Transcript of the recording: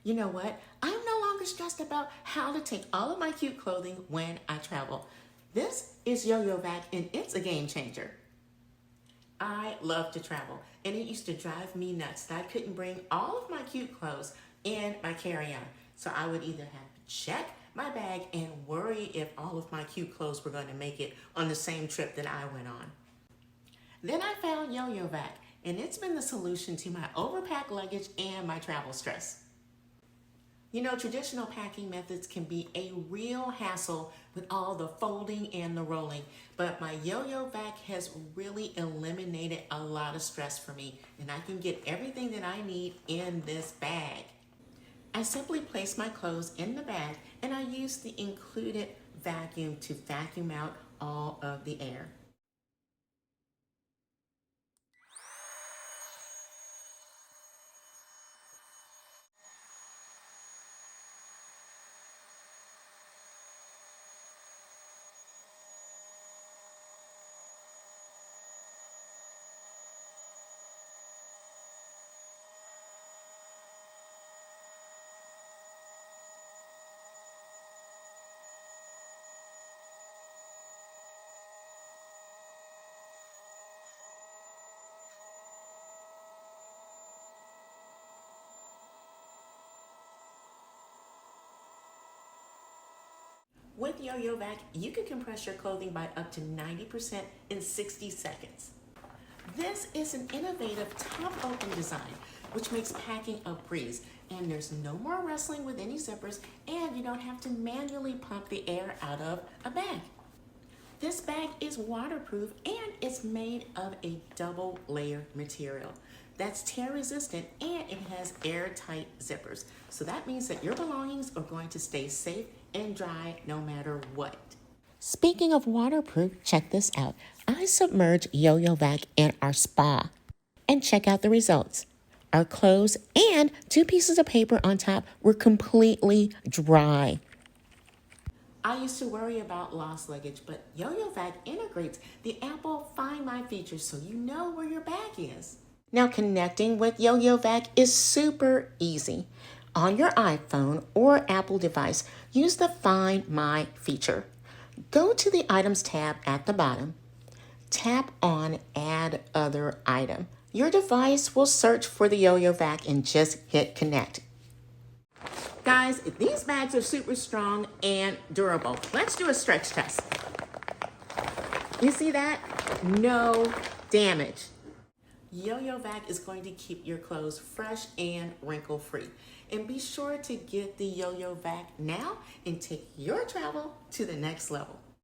You know what? I'm no longer stressed about how to take all of my cute clothing when I travel. This is Yoyovac, and it's a game changer. I love to travel, and it used to drive me nuts that I couldn't bring all of my cute clothes in my carry-on. So I would either have to check my bag and worry if all of my cute clothes were going to make it on the same trip that I went on. Then I found Yoyovac, and it's been the solution to my overpack luggage and my travel stress. You know, traditional packing methods can be a real hassle with all the folding and the rolling, but my Yoyovac has really eliminated a lot of stress for me, and I can get everything that I need in this bag. I simply place my clothes in the bag, and I use the included vacuum to vacuum out all of the air. With Yoyovac, you can compress your clothing by up to 90% in 60 seconds. This is an innovative top open design, which makes packing a breeze. And there's no more wrestling with any zippers, and you don't have to manually pump the air out of a bag. This bag is waterproof, and it's made of a double layer material that's tear resistant, and it has airtight zippers. So that means that your belongings are going to stay safe and dry no matter what. Speaking of waterproof, check this out. I submerged Yoyovac in our spa, and check out the results. Our clothes and 2 pieces of paper on top were completely dry. I used to worry about lost luggage, but Yoyovac integrates the Apple Find My feature so you know where your bag is. Now, connecting with Yoyovac is super easy. On your iPhone or Apple device, use the Find My feature. Go to the Items tab at the bottom. Tap on Add Other Item. Your device will search for the Yoyovac and just hit Connect. Guys, these bags are super strong and durable. Let's do a stretch test. You see that? No damage. Yoyovac is going to keep your clothes fresh and wrinkle-free. And be sure to get the Yoyovac now and take your travel to the next level.